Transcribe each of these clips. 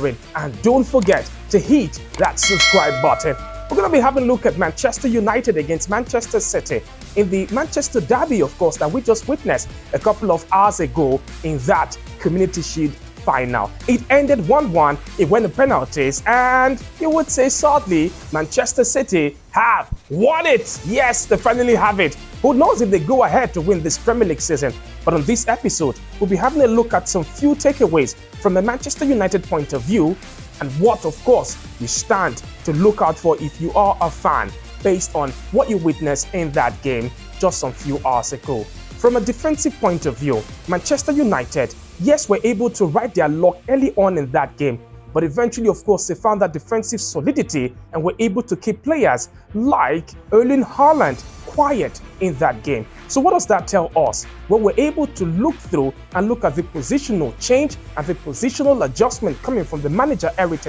sharing, and don't forget to hit that subscribe button. We're going to be having a look at Manchester United against Manchester City in the Manchester Derby, of course, that we just witnessed a couple of hours ago in that Community Shield final. It ended 1-1, it went to penalties, and you would say sadly, Manchester City have won it. Yes, they finally have it. Who knows if they go ahead to win this Premier League season? But on this episode, we'll be having a look at some few takeaways from a Manchester United point of view and what, of course, you stand to look out for if you are a fan based on what you witnessed in that game just some few hours ago. From a defensive point of view, Manchester United, yes, were able to ride their luck early on in that game, but eventually, of course, they found that defensive solidity and were able to keep players like Erling Haaland quiet in that game. So what does that tell us? Well, we're able to look through and look at the positional change and the positional adjustment coming from the manager Erik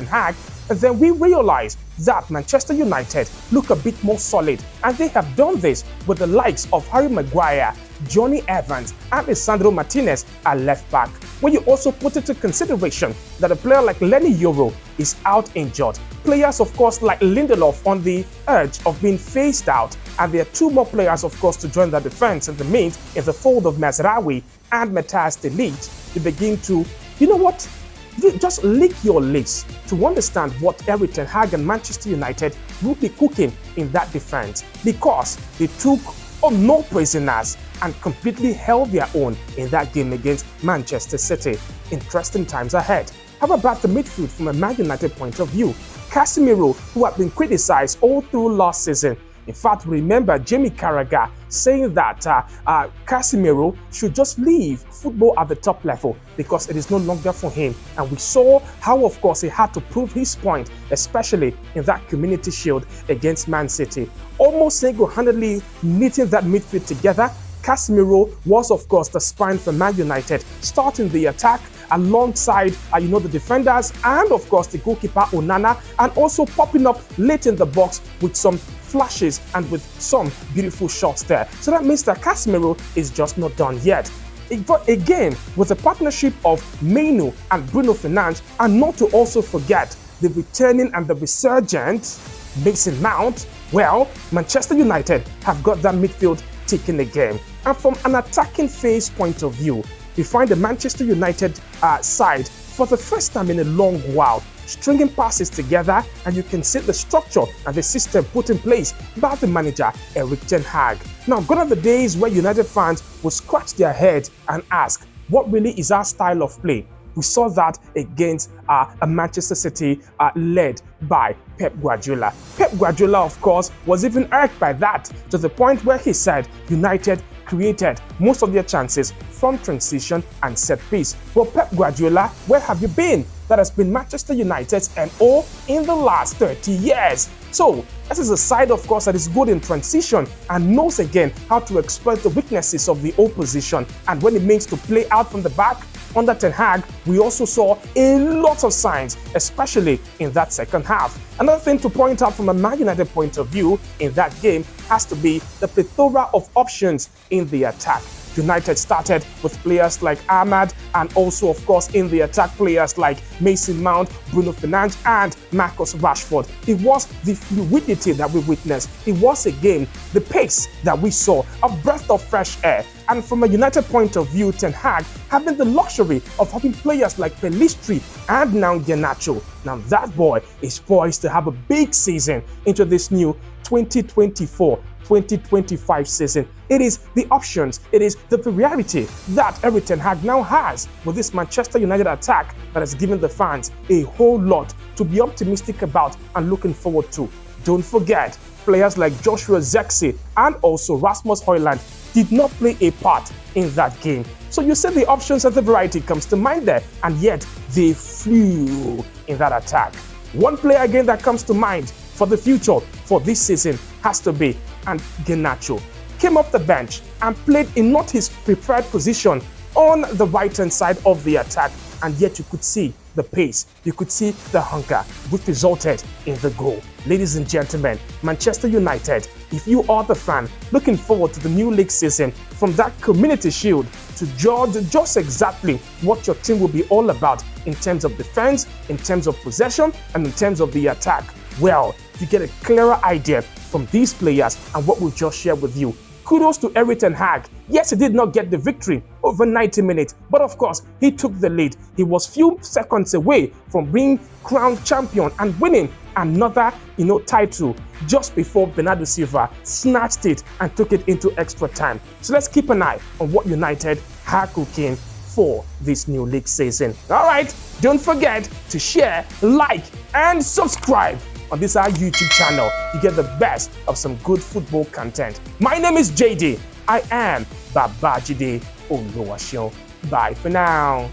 and then we realize that Manchester United look a bit more solid, and they have done this with the likes of Harry Maguire, Johnny Evans, and Lisandro Martinez at left back. When you also put into consideration that a player like Lenny Yoro is out injured, players of course like Lindelof on the edge of being phased out, and there are two more players of course to join the defense in the means in the fold of Mazraoui and Matthias de Ligt, you begin to, you know what, just lick your lips to understand what Erik ten Hag and Manchester United will be cooking in that defense, because they took no prisoners and completely held their own in that game against Manchester City. Interesting times ahead. How about the midfield from a Man United point of view? Casemiro, who had been criticized all through last season. In fact, remember Jamie Carragher saying that Casemiro should just leave football at the top level because it is no longer for him. And we saw how, of course, he had to prove his point, especially in that Community Shield against Man City. Almost single-handedly knitting that midfield together, Casemiro was, of course, the spine for Man United, starting the attack alongside, the defenders and, of course, the goalkeeper Onana, and also popping up late in the box with some flashes and with some beautiful shots there. So that means that Casemiro is just not done yet. But again, with the partnership of Mainu and Bruno Fernandes, and not to also forget the returning and the resurgent Mason Mount, well, Manchester United have got that midfield ticking again. And from an attacking phase point of view, we find the Manchester United side for the first time in a long while stringing passes together, and you can see the structure and the system put in place by the manager Erik ten Hag. Now, gone are the days where United fans will scratch their heads and ask, what really is our style of play? We saw that against a Manchester City led by Pep Guardiola. Pep Guardiola, of course, was even irked by that, to the point where he said United created most of their chances from transition and set piece. Well, Pep Guardiola, where have you been? That has been Manchester United's MO in the last 30 years. So, this is a side, of course, that is good in transition and knows again how to exploit the weaknesses of the opposition. And when it means to play out from the back, under Ten Hag, we also saw a lot of signs, especially in that second half. Another thing to point out from a Man United point of view in that game has to be the plethora of options in the attack. United started with players like Ahmad, and also, of course, in the attack, players like Mason Mount, Bruno Fernandes, and Marcus Rashford. It was the fluidity that we witnessed. It was, again, the pace that we saw, a breath of fresh air. And from a United point of view, Ten Hag having the luxury of having players like Pelistri and now Garnacho. Now that boy is poised to have a big season into this new 2024-2025 season. It is the options, it is the variety that Erik ten Hag now has with this Manchester United attack that has given the fans a whole lot to be optimistic about and looking forward to. Don't forget, players like Joshua Zirkzee and also Rasmus Højlund did not play a part in that game. So you see the options and the variety comes to mind there, and yet they flew in that attack. One player again that comes to mind for the future for this season has to be Garnacho. Came off the bench and played in not his preferred position on the right-hand side of the attack, and yet you could see the pace, you could see the hunger, which resulted in the goal. Ladies and gentlemen, Manchester United if you are the fan looking forward to the new league season, from that Community Shield to judge just exactly what your team will be all about in terms of defense, in terms of possession, and in terms of the attack, well, you get a clearer idea from these players and what we'll just share with you. Kudos to Erik Ten Hag. Yes, he did not get the victory over 90 minutes, but of course, he took the lead. He was few seconds away from being crowned champion and winning another, title just before Bernardo Silva snatched it and took it into extra time. So let's keep an eye on what United are cooking for this new league season. All right, don't forget to share, like, and subscribe on this our YouTube channel. You get the best of some good football content. My name is JD. I am Babajide Oluwaseun. Bye for now.